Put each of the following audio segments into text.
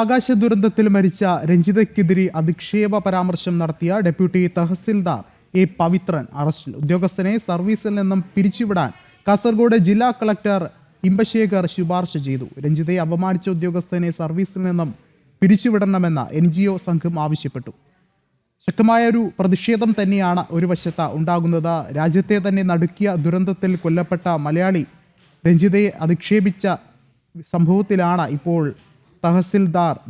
ആകാശ ദുരന്തത്തിൽ മരിച്ച രഞ്ജിതയ്ക്കെതിരെ അധിക്ഷേപ പരാമർശം നടത്തിയ ഡെപ്യൂട്ടി തഹസിൽദാർ എ പവിത്രൻ അറസ്റ്റിൽ. ഉദ്യോഗസ്ഥനെ സർവീസിൽ നിന്നും പിരിച്ചുവിടാൻ കാസർഗോഡ് ജില്ലാ കളക്ടർ ഇമ്പശേഖർ ശുപാർശ ചെയ്തു. രഞ്ജിതയെ അപമാനിച്ച ഉദ്യോഗസ്ഥനെ സർവീസിൽ നിന്നും പിരിച്ചുവിടണമെന്ന് NGO സംഘം ആവശ്യപ്പെട്ടു. ശക്തമായ ഒരു പ്രതിഷേധം തന്നെയാണ് ഒരു വശത്ത് ഉണ്ടാകുന്നത്. രാജ്യത്തെ തന്നെ നടുക്കിയ ദുരന്തത്തിൽ കൊല്ലപ്പെട്ട മലയാളി രഞ്ജിതയെ അധിക്ഷേപിച്ച സംഭവത്തിലാണ് ഇപ്പോൾ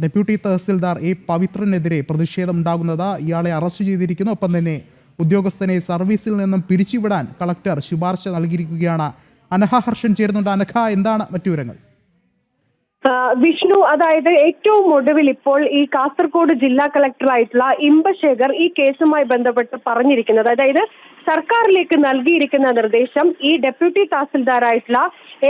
ഡെപ്യൂട്ടി തഹസിൽദാർ എ പവിത്രനെതിരെ പ്രതിഷേധം ഉണ്ടാകുന്നത്. ഇയാളെ അറസ്റ്റ് ചെയ്തിരിക്കുന്നു. ഒപ്പം തന്നെ ഉദ്യോഗസ്ഥനെ സർവീസിൽ നിന്നും പിരിച്ചുവിടാൻ കളക്ടർ ശുപാർശ നൽകിയിരിക്കുകയാണ്. അനഘ ഹർഷൻ ചേരുന്നുണ്ട്. അനഘ, എന്താണ് മറ്റു വിവരങ്ങൾ? വിഷ്ണു, അതായത് ഏറ്റവും ഒടുവിൽ ഇപ്പോൾ ഈ കാസർഗോഡ് ജില്ലാ കളക്ടറായിട്ടുള്ള ഇമ്പശേഖർ ഈ കേസുമായി ബന്ധപ്പെട്ട് പറഞ്ഞിരിക്കുന്നത്, അതായത് സർക്കാരിലേക്ക് നൽകിയിരിക്കുന്ന നിർദ്ദേശം ഈ ഡെപ്യൂട്ടി തഹസിൽദാരായിട്ടുള്ള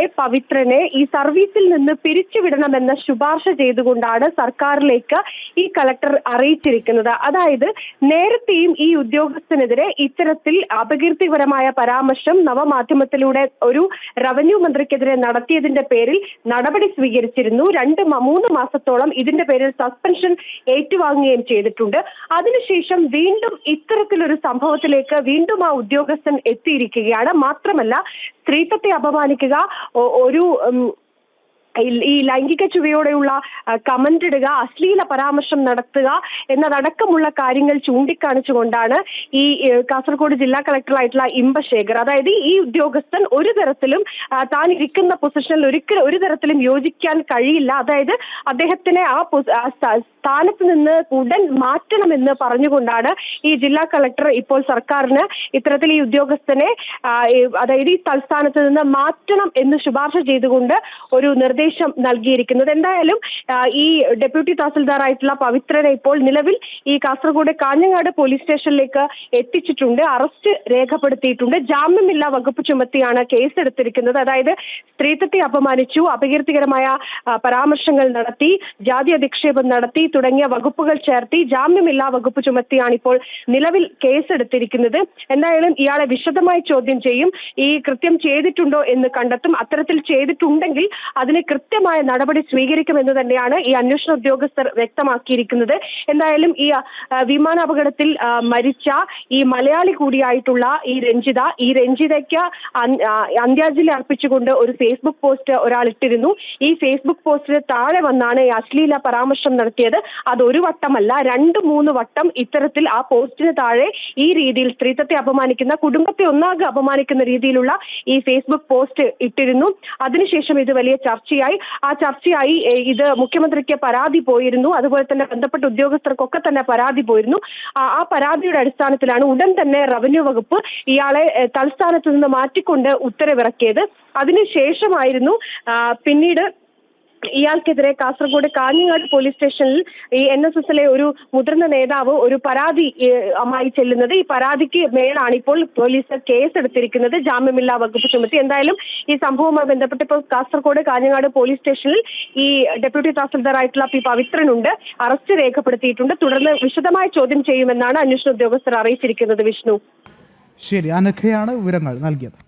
എ പവിത്രനെ ഈ സർവീസിൽ നിന്ന് പിരിച്ചുവിടണമെന്ന ശുപാർശ ചെയ്തുകൊണ്ടാണ് സർക്കാരിലേക്ക് ഈ കളക്ടർ അറിയിച്ചിരിക്കുന്നത്. അതായത് നേരത്തെയും ഈ ഉദ്യോഗസ്ഥനെതിരെ ഇത്തരത്തിൽ അപകീർത്തിപരമായ പരാമർശം നവമാധ്യമത്തിലൂടെ ഒരു റവന്യൂ മന്ത്രിക്കെതിരെ നടത്തിയതിന്റെ പേരിൽ നടപടി സ്വീകരിച്ചിരുന്നു. 2-3 മാസത്തോളം ഇതിന്റെ പേരിൽ സസ്പെൻഷൻ ഏറ്റുവാങ്ങുകയും ചെയ്തിട്ടുണ്ട്. അതിനുശേഷം വീണ്ടും ഇത്തരത്തിലൊരു സംഭവത്തിലേക്ക് വീണ്ടും ആ ഉദ്യോഗസ്ഥൻ എത്തിയിരിക്കുകയാണ്. മാത്രമല്ല, സ്ത്രീത്വത്തെ അപമാനിക്കുക, ഈ ലൈംഗിക ചുവയോടെയുള്ള കമന്റ് ഇടുക, അശ്ലീല പരാമർശം നടത്തുക എന്നതടക്കമുള്ള കാര്യങ്ങൾ ചൂണ്ടിക്കാണിച്ചുകൊണ്ടാണ് ഈ കാസർഗോഡ് ജില്ലാ കളക്ടറായിട്ടുള്ള ഇമ്പശേഖർ, അതായത് ഈ ഉദ്യോഗസ്ഥൻ ഒരു തരത്തിലും താൻ ഇരിക്കുന്ന പൊസിഷനിൽ ഒരു തരത്തിലും യോജിക്കാൻ കഴിയില്ല, അതായത് അദ്ദേഹത്തിനെ ആ സ്ഥാനത്ത് നിന്ന് ഉടൻ മാറ്റണമെന്ന് പറഞ്ഞുകൊണ്ടാണ് ഈ ജില്ലാ കളക്ടർ ഇപ്പോൾ സർക്കാരിന് ഇത്തരത്തിൽ ഈ ഉദ്യോഗസ്ഥനെ അതായത് ഈ തൽസ്ഥാനത്ത് നിന്ന് മാറ്റണം എന്ന് ശുപാർശ ചെയ്തുകൊണ്ട് ഒരു നിർദ്ദേശം നൽകിയിരിക്കുന്നത്. എന്തായാലും ഈ ഡെപ്യൂട്ടി തഹസിൽദാറായിട്ടുള്ള പവിത്രനെ ഇപ്പോൾ നിലവിൽ ഈ കാസർഗോഡ് കാഞ്ഞങ്ങാട് പോലീസ് സ്റ്റേഷനിലേക്ക് എത്തിച്ചിട്ടുണ്ട്. അറസ്റ്റ് രേഖപ്പെടുത്തിയിട്ടുണ്ട്. ജാമ്യമില്ലാ വകുപ്പ് ചുമത്തിയാണ് കേസെടുത്തിരിക്കുന്നത്. അതായത് സ്ത്രീത്വത്തെ അപമാനിച്ചു, അപകീർത്തികരമായ പരാമർശങ്ങൾ നടത്തി, ജാതി അധിക്ഷേപം നടത്തി തുടങ്ങിയ വകുപ്പുകൾ ചേർത്തി ജാമ്യമില്ലാ വകുപ്പ് ചുമത്തിയാണ് ഇപ്പോൾ നിലവിൽ കേസെടുത്തിരിക്കുന്നത്. എന്തായാലും ഇയാളെ വിശദമായി ചോദ്യം ചെയ്യും. ഈ കൃത്യം ചെയ്തിട്ടുണ്ടോ എന്ന് കണ്ടെത്തും. അത്തരത്തിൽ ചെയ്തിട്ടുണ്ടെങ്കിൽ അതിന് കൃത്യമായ നടപടി സ്വീകരിക്കുമെന്ന് തന്നെയാണ് ഈ അന്വേഷണ ഉദ്യോഗസ്ഥർ വ്യക്തമാക്കിയിരിക്കുന്നത്. എന്തായാലും ഈ വിമാനാപകടത്തിൽ മരിച്ച ഈ മലയാളി കൂടിയായിട്ടുള്ള ഈ രഞ്ജിതയ്ക്ക് അന്ത്യാഞ്ജലി അർപ്പിച്ചുകൊണ്ട് ഒരു ഫേസ്ബുക്ക് പോസ്റ്റ് ഒരാൾ ഇട്ടിരുന്നു. ഈ ഫേസ്ബുക്ക് പോസ്റ്റിന് താഴെ വന്നാണ് ഈ അശ്ലീല പരാമർശം നടത്തിയത്. അതൊരു വട്ടമല്ല, 2-3 വട്ടം ഇത്തരത്തിൽ ആ പോസ്റ്റിന് താഴെ ഈ രീതിയിൽ സ്ത്രീത്വത്തെ അപമാനിക്കുന്ന, കുടുംബത്തെ ഒന്നാകെ അപമാനിക്കുന്ന രീതിയിലുള്ള ഈ ഫേസ്ബുക്ക് പോസ്റ്റ് ഇട്ടിരുന്നു. അതിനുശേഷം ഇത് വലിയ ചർച്ചയായി ഇത് മുഖ്യമന്ത്രിക്ക് പരാതി പോയിരുന്നു. അതുപോലെ തന്നെ ബന്ധപ്പെട്ട ഉദ്യോഗസ്ഥർക്കൊക്കെ തന്നെ പരാതി പോയിരുന്നു. ആ പരാതിയുടെ അടിസ്ഥാനത്തിലാണ് ഉടൻ തന്നെ റവന്യൂ വകുപ്പ് ഇയാളെ തൽസ്ഥാനത്ത് നിന്ന് മാറ്റിക്കൊണ്ട് ഉത്തരവിറക്കിയത്. അതിനുശേഷമായിരുന്നു പിന്നീട് ഇയാൾക്കെതിരെ കാസർഗോഡ് കാഞ്ഞങ്ങാട് പോലീസ് സ്റ്റേഷനിൽ ഈ NSSലെ ഒരു മുതിർന്ന നേതാവ് ഒരു പരാതി ആയി ചെല്ലുന്നത്. ഈ പരാതിക്ക് മേലാണ് ഇപ്പോൾ പോലീസ് കേസെടുത്തിരിക്കുന്നത്, ജാമ്യമില്ലാ വകുപ്പ് ചുമത്തി. എന്തായാലും ഈ സംഭവവുമായി ബന്ധപ്പെട്ട് ഇപ്പോൾ കാസർഗോഡ് കാഞ്ഞങ്ങാട് പോലീസ് സ്റ്റേഷനിൽ ഈ ഡെപ്യൂട്ടി തഹസിൽദാറായിട്ടുള്ള പി പവിത്രനുണ്ട്. അറസ്റ്റ് രേഖപ്പെടുത്തിയിട്ടുണ്ട്. തുടർന്ന് വിശദമായ ചോദ്യം ചെയ്യുമെന്നാണ് അന്വേഷണ ഉദ്യോഗസ്ഥർ അറിയിച്ചിരിക്കുന്നത്. വിഷ്ണു, ശരി, അനഘയാണ് വിവരങ്ങൾ നൽകിയത്.